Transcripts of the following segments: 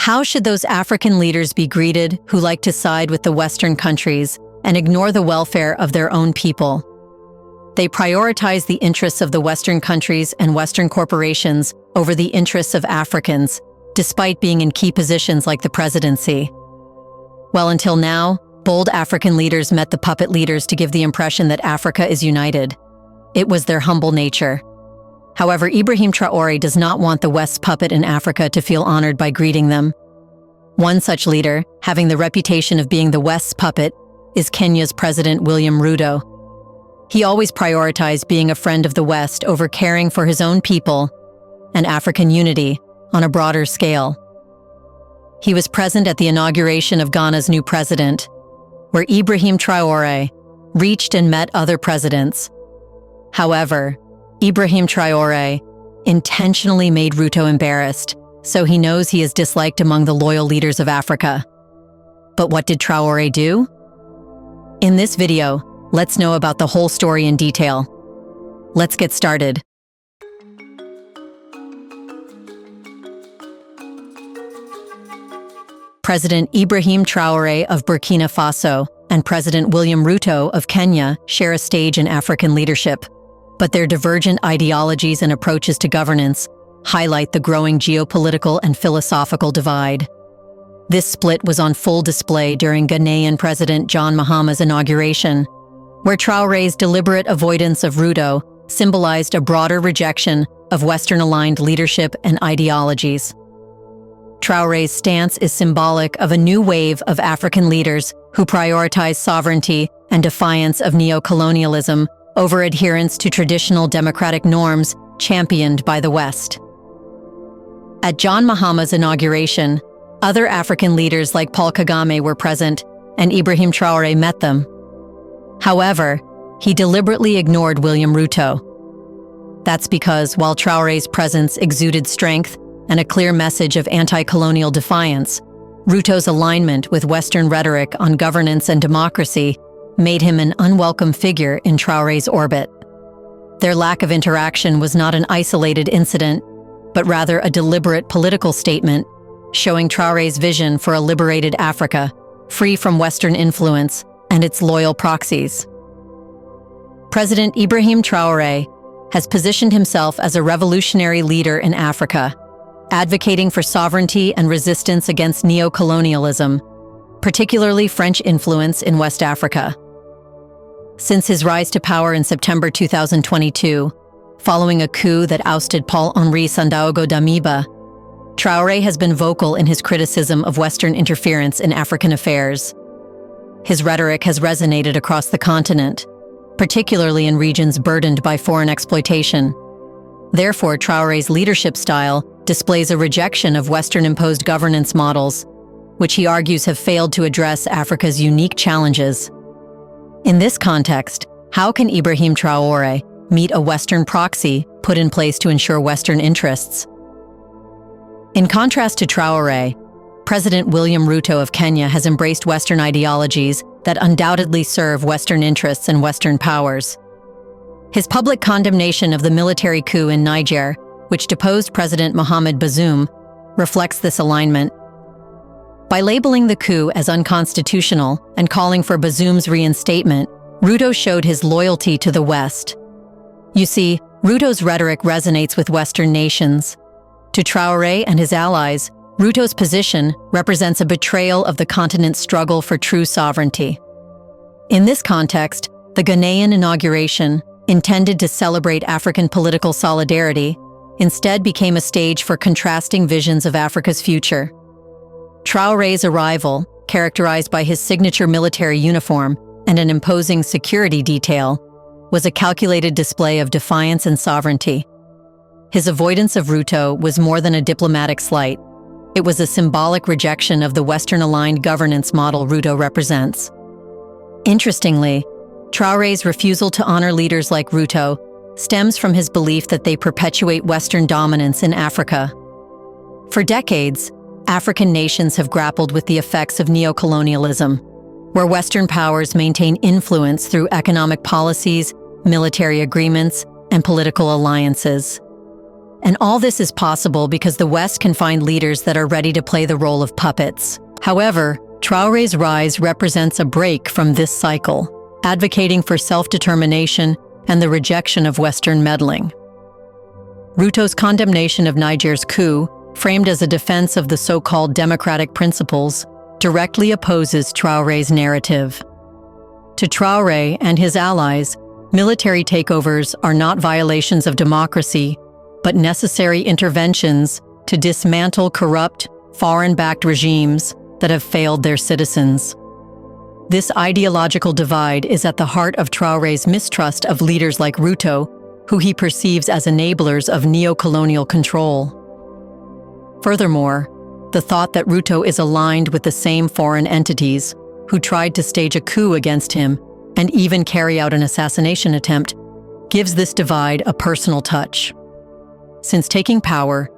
How should those African leaders be greeted who like to side with the Western countries and ignore the welfare of their own people? They prioritize the interests of the Western countries and Western corporations over the interests of Africans, despite being in key positions like the presidency. Well, until now, bold African leaders met the puppet leaders to give the impression that Africa is united. It was their humble nature. However, IBRAHIM Traore does not want the West's puppet in Africa to feel honored by greeting them. One such leader, having the reputation of being the West's puppet, is Kenya's President William Ruto. He always prioritized being a friend of the West over caring for his own people and African unity on a broader scale. He was present at the inauguration of Ghana's new president, where IBRAHIM Traore reached and met other presidents. However, IBRAHIM Traore intentionally made Ruto embarrassed, so he knows he is disliked among the loyal leaders of Africa. But what did Traore do? In this video, let's know about the whole story in detail. Let's get started. President IBRAHIM Traore of Burkina Faso and President William Ruto of Kenya share a stage in African leadership, but their divergent ideologies and approaches to governance highlight the growing geopolitical and philosophical divide. This split was on full display during Ghanaian President John Mahama's inauguration, where Traore's deliberate avoidance of Ruto symbolized a broader rejection of Western-aligned leadership and ideologies. Traore's stance is symbolic of a new wave of African leaders who prioritize sovereignty and defiance of neo-colonialism over adherence to traditional democratic norms championed by the West. At John Mahama's inauguration, other African leaders like Paul Kagame were present, and IBRAHIM Traore met them. However, he deliberately ignored William Ruto. That's because while Traore's presence exuded strength and a clear message of anti-colonial defiance, Ruto's alignment with Western rhetoric on governance and democracy made him an unwelcome figure in Traore's orbit. Their lack of interaction was not an isolated incident, but rather a deliberate political statement, showing Traore's vision for a liberated Africa, free from Western influence and its loyal proxies. President IBRAHIM Traore has positioned himself as a revolutionary leader in Africa, advocating for sovereignty and resistance against neo-colonialism, particularly French influence in West Africa. Since his rise to power in September 2022, following a coup that ousted Paul-Henri Sandaogo Damiba, Traore has been vocal in his criticism of Western interference in African affairs. His rhetoric has resonated across the continent, particularly in regions burdened by foreign exploitation. Therefore, Traore's leadership style displays a rejection of Western-imposed governance models, which he argues have failed to address Africa's unique challenges. In this context, how can IBRAHIM Traore meet a Western proxy put in place to ensure Western interests? In contrast to Traore, President William Ruto of Kenya has embraced Western ideologies that undoubtedly serve Western interests and Western powers. His public condemnation of the military coup in Niger, which deposed President Mohamed Bazoum, reflects this alignment. By labeling the coup as unconstitutional and calling for Bazoum's reinstatement, Ruto showed his loyalty to the West. You see, Ruto's rhetoric resonates with Western nations. To Traore and his allies, Ruto's position represents a betrayal of the continent's struggle for true sovereignty. In this context, the Ghanaian inauguration, intended to celebrate African political solidarity, instead became a stage for contrasting visions of Africa's future. Traore's arrival, characterized by his signature military uniform and an imposing security detail, was a calculated display of defiance and sovereignty. His avoidance of Ruto was more than a diplomatic slight. It was a symbolic rejection of the Western-aligned governance model Ruto represents. Interestingly, Traore's refusal to honor leaders like Ruto stems from his belief that they perpetuate Western dominance in Africa. For decades, African nations have grappled with the effects of neocolonialism, where Western powers maintain influence through economic policies, military agreements, and political alliances. And all this is possible because the West can find leaders that are ready to play the role of puppets. However, Traore's rise represents a break from this cycle, advocating for self-determination and the rejection of Western meddling. RUTO's condemnation of Niger's coup, framed as a defense of the so-called democratic principles, directly opposes Traore's narrative. To Traore and his allies, military takeovers are not violations of democracy, but necessary interventions to dismantle corrupt, foreign-backed regimes that have failed their citizens. This ideological divide is at the heart of Traore's mistrust of leaders like RUTO, who he perceives as enablers of neo-colonial control. Furthermore, the thought that RUTO is aligned with the same foreign entities who tried to stage a coup against him and even carry out an assassination attempt gives this divide a personal touch. Since taking power,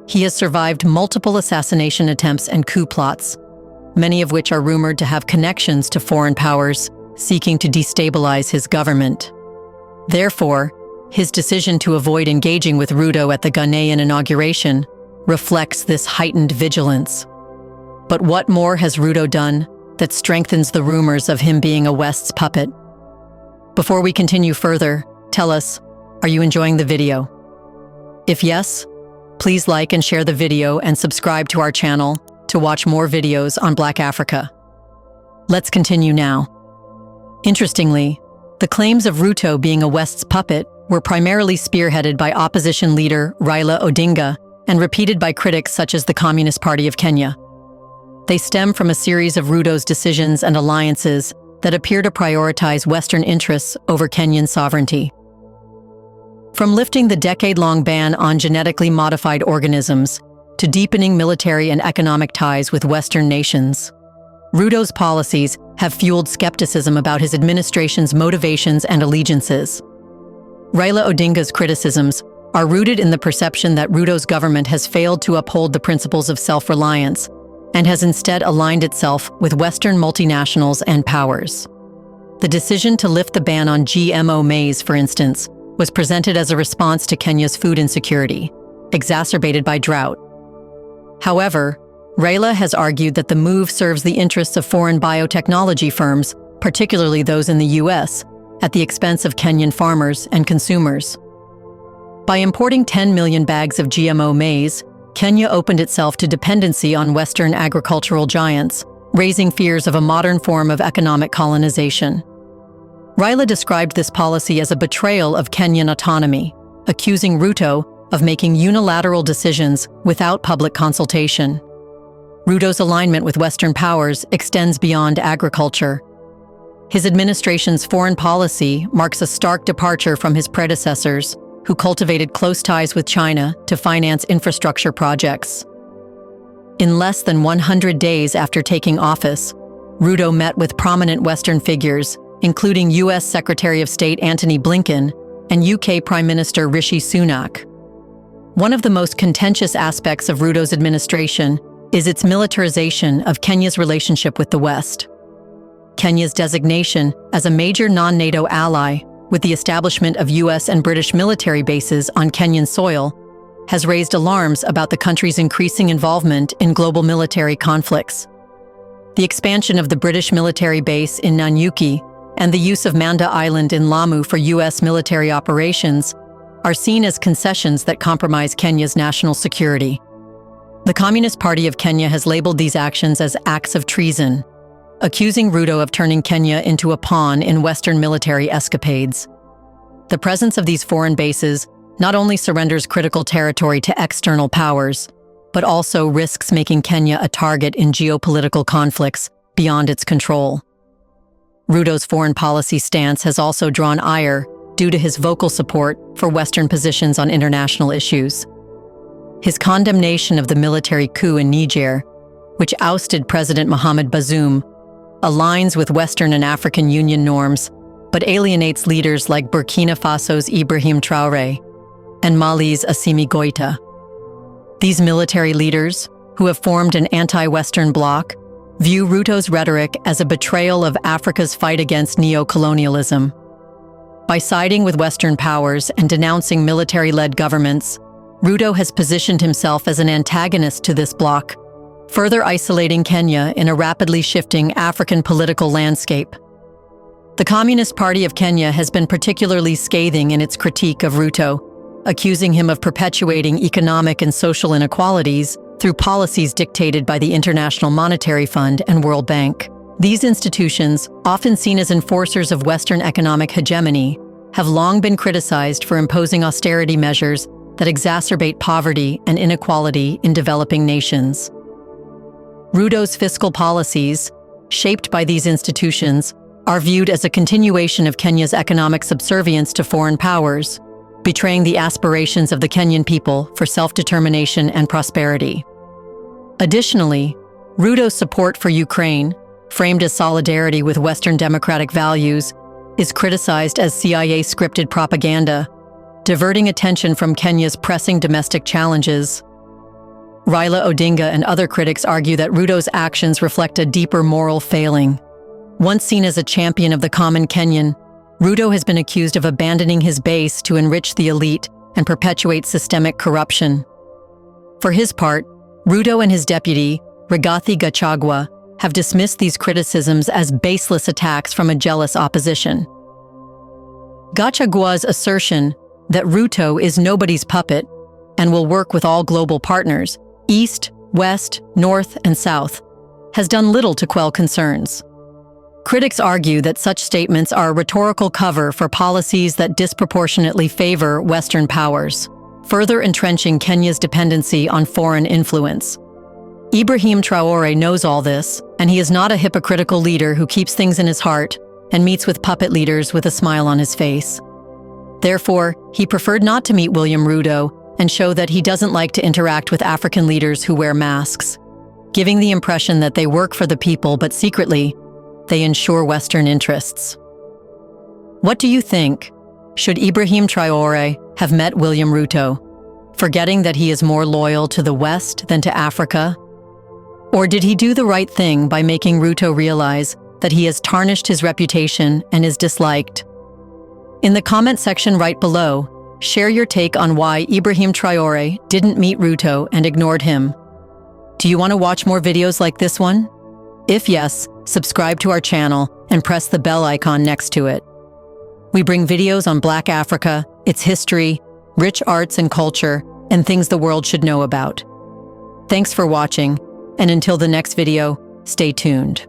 he has survived multiple assassination attempts and coup plots, many of which are rumored to have connections to foreign powers seeking to destabilize his government. Therefore, his decision to avoid engaging with RUTO at the Ghanaian inauguration reflects this heightened vigilance. But what more has RUTO done that strengthens the rumors of him being a West's puppet? Before we continue further, tell us, are you enjoying the video? If yes, please like and share the video and subscribe to our channel to watch more videos on Black Africa. Let's continue now. Interestingly, the claims of RUTO being a West's puppet were primarily spearheaded by opposition leader Raila Odinga and repeated by critics such as the Communist Party of Kenya. They stem from a series of RUTO's decisions and alliances that appear to prioritize Western interests over Kenyan sovereignty. From lifting the decade-long ban on genetically modified organisms to deepening military and economic ties with Western nations, RUTO's policies have fueled skepticism about his administration's motivations and allegiances. Raila Odinga's criticisms are rooted in the perception that RUTO's government has failed to uphold the principles of self-reliance and has instead aligned itself with Western multinationals and powers. The decision to lift the ban on GMO maize, for instance, was presented as a response to Kenya's food insecurity, exacerbated by drought. However, Raila has argued that the move serves the interests of foreign biotechnology firms, particularly those in the US, at the expense of Kenyan farmers and consumers. By importing 10 million bags of GMO maize, Kenya opened itself to dependency on Western agricultural giants, raising fears of a modern form of economic colonization. Raila described this policy as a betrayal of Kenyan autonomy, accusing RUTO of making unilateral decisions without public consultation. RUTO's alignment with Western powers extends beyond agriculture. His administration's foreign policy marks a stark departure from his predecessors, who cultivated close ties with China to finance infrastructure projects. In less than 100 days after taking office, RUTO met with prominent Western figures, including US Secretary of State Antony Blinken and UK Prime Minister Rishi Sunak. One of the most contentious aspects of RUTO's administration is its militarization of Kenya's relationship with the West. Kenya's designation as a major non-NATO ally, with the establishment of US and British military bases on Kenyan soil, has raised alarms about the country's increasing involvement in global military conflicts. The expansion of the British military base in Nanyuki and the use of Manda Island in Lamu for US military operations are seen as concessions that compromise Kenya's national security. The Communist Party of Kenya has labeled these actions as acts of treason, accusing RUTO of turning Kenya into a pawn in Western military escapades. The presence of these foreign bases not only surrenders critical territory to external powers, but also risks making Kenya a target in geopolitical conflicts beyond its control. RUTO's foreign policy stance has also drawn ire due to his vocal support for Western positions on international issues. His condemnation of the military coup in Niger, which ousted President Mohamed Bazoum, aligns with Western and African Union norms, but alienates leaders like Burkina Faso's IBRAHIM Traoore and Mali's Assimi Goïta. These military leaders, who have formed an anti-Western bloc, view RUTO's rhetoric as a betrayal of Africa's fight against neo-colonialism. By siding with Western powers and denouncing military-led governments, RUTO has positioned himself as an antagonist to this bloc, further isolating Kenya in a rapidly shifting African political landscape. The Communist Party of Kenya has been particularly scathing in its critique of RUTO, accusing him of perpetuating economic and social inequalities through policies dictated by the International Monetary Fund and World Bank. These institutions, often seen as enforcers of Western economic hegemony, have long been criticized for imposing austerity measures that exacerbate poverty and inequality in developing nations. RUTO's fiscal policies, shaped by these institutions, are viewed as a continuation of Kenya's economic subservience to foreign powers, betraying the aspirations of the Kenyan people for self-determination and prosperity. Additionally, RUTO's support for Ukraine, framed as solidarity with Western democratic values, is criticized as CIA-scripted propaganda, diverting attention from Kenya's pressing domestic challenges. Raila Odinga and other critics argue that RUTO's actions reflect a deeper moral failing. Once seen as a champion of the common Kenyan, RUTO has been accused of abandoning his base to enrich the elite and perpetuate systemic corruption. For his part, RUTO and his deputy, Rigathi Gachagua, have dismissed these criticisms as baseless attacks from a jealous opposition. Gachagua's assertion that RUTO is nobody's puppet and will work with all global partners, East, West, North, and South, has done little to quell concerns. Critics argue that such statements are a rhetorical cover for policies that disproportionately favor Western powers, further entrenching Kenya's dependency on foreign influence. IBRAHIM Traoré knows all this, and he is not a hypocritical leader who keeps things in his heart and meets with puppet leaders with a smile on his face. Therefore, he preferred not to meet William Ruto and show that he doesn't like to interact with African leaders who wear masks, giving the impression that they work for the people but secretly, they ensure Western interests. What do you think? Should IBRAHIM Traoré have met William Ruto, forgetting that he is more loyal to the West than to Africa? Or did he do the right thing by making Ruto realize that he has tarnished his reputation and is disliked? In the comment section right below, share your take on why IBRAHIM Traoré didn't meet Ruto and ignored him. Do you want to watch more videos like this one? If yes, subscribe to our channel and press the bell icon next to it. We bring videos on Black Africa, its history, rich arts and culture, and things the world should know about. Thanks for watching, and until the next video, stay tuned.